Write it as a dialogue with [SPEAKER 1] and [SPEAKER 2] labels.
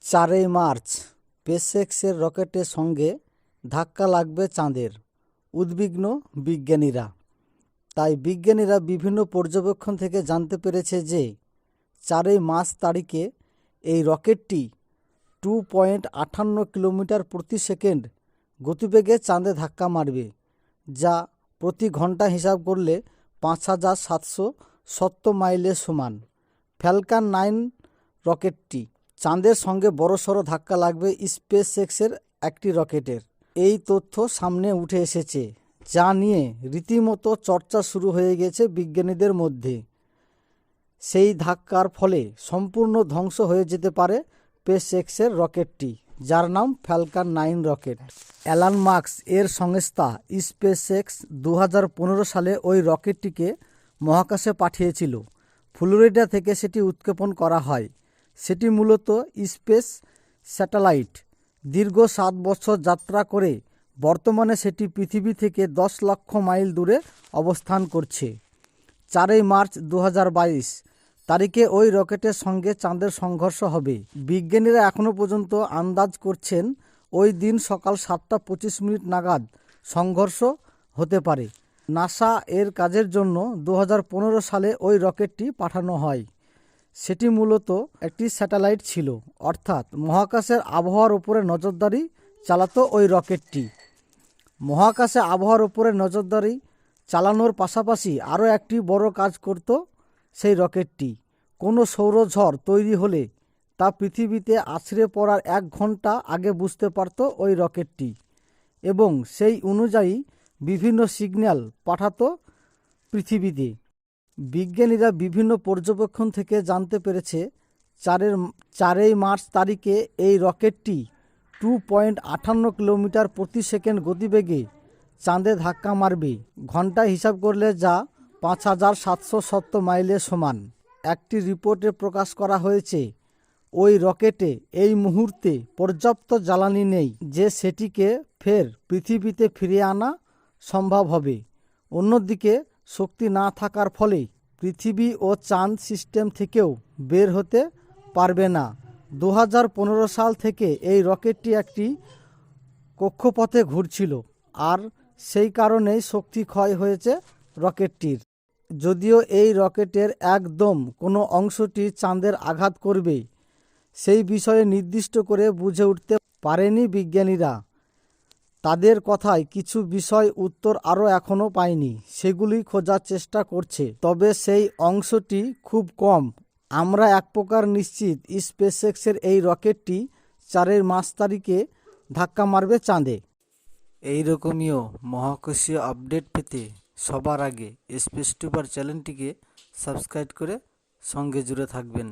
[SPEAKER 1] 4 March স্পেসএক্সের রকেটের সঙ্গে ধাক্কা লাগবে চাঁদের, উদ্বিগ্ন বিজ্ঞানীরা। তাই বিজ্ঞানীরা বিভিন্ন পর্যবেক্ষণ থেকে জানতে পেরেছে যে 4 মার্চ তারিখে এই রকেটটি 2.58 কিলোমিটার প্রতি সেকেন্ড গতিবেগে চাঁদে ধাক্কা মারবে, যা প্রতি ঘন্টা হিসাব করলে 5770 মাইলের সমান। ফ্যালকন 9 রকেটটি চাঁদের সঙ্গে বড়সড় ধাক্কা লাগবে স্পেসএক্সের একটি রকেটের। এই তথ্য সামনে উঠে এসেছে, যা নিয়ে রীতিমতো চর্চা শুরু হয়ে গেছে বিজ্ঞানীদের মধ্যে। সেই ধাক্কার ফলে সম্পূর্ণ ধ্বংস হয়ে যেতে পারে স্পেসএক্সের রকেটটি, যার নাম ফ্যালকন 9 রকেট। এলনমাস্ক এর সংস্থা স্পেসএক্স 2015 সালে ওই রকেটটিকে মহাকাশে পাঠিয়েছিল। ফ্লোরিডা থেকে সেটি উৎক্ষেপণ করা হয়। সেটি মূলত স্পেস স্যাটেলাইট। দীর্ঘ 7 বছর যাত্রা করে বর্তমানে সেটি পৃথিবী থেকে 10 লক্ষ মাইল দূরে অবস্থান করছে। 4 মার্চ 2022 তারিখে ওই রকেটের সঙ্গে চাঁদের সংঘর্ষ হবে। বিজ্ঞানীরা এখনও পর্যন্ত আন্দাজ করছেন ওই দিন সকাল 7:25 নাগাদ সংঘর্ষ হতে পারে। নাসা এর কাজের জন্য 2015 সালে ওই রকেটটি পাঠানো হয়। সেটি মূলত একটি স্যাটেলাইট ছিল, অর্থাৎ মহাকাশের আবহাওয়ার উপরে নজরদারি চালাতো ওই রকেটটি। মহাকাশে আবহাওয়ার উপরে নজরদারি চালানোর পাশাপাশি আরও একটি বড় কাজ করত সেই রকেটটি। কোনো সৌরঝড় তৈরি হলে তা পৃথিবীতে আছড়ে পড়ার 1 ঘন্টা আগে বুঝতে পারত ওই রকেটটি, এবং সেই অনুযায়ী বিভিন্ন সিগন্যাল পাঠাতো পৃথিবীতে। বিজ্ঞানীরা বিভিন্ন পর্যবেক্ষণ থেকে জানতে পেরেছে 4 মার্চ তারিখে এই রকেটটি 2.58 কিলোমিটার প্রতি সেকেন্ড গতিবেগে চাঁদে ধাক্কা মারবে। ঘন্টায় হিসাব করলে যা 5770 মাইলের সমান। একটি রিপোর্টে প্রকাশ করা হয়েছে ওই রকেটে এই মুহূর্তে পর্যাপ্ত জ্বালানি নেই যে সেটিকে ফের পৃথিবীতে ফিরিয়ে আনা সম্ভব হবে। অন্যদিকে শক্তি না থাকার ফলে পৃথিবী ও চাঁদ সিস্টেম থেকেও বের হতে পারবে না। 2015 সাল থেকে এই রকেটটি একটি কক্ষপথে ঘুরছিল, আর সেই কারণেই শক্তি ক্ষয় হয়েছে রকেটটির। যদিও এই রকেটের একদম কোনো অংশটি চাঁদের আঘাত করবে সেই বিষয়ে নির্দিষ্ট করে বুঝে উঠতে পারেনি বিজ্ঞানীরা। তাদের কথায় কিছু বিষয় উত্তর আরও এখনও পায়নি, সেগুলি খোঁজার চেষ্টা করছে। তবে সেই অংশটি খুব কম। আমরা এক প্রকার নিশ্চিত স্পেসএক্সের এই রকেটটি 4 মার্চ তারিখে ধাক্কা মারবে চাঁদে। এই রকমইও মহাকাশীয় আপডেট পেতে সবার আগে স্পেস টিউবার চ্যানেলটিকে সাবস্ক্রাইব করে সঙ্গে জুড়ে থাকবেন।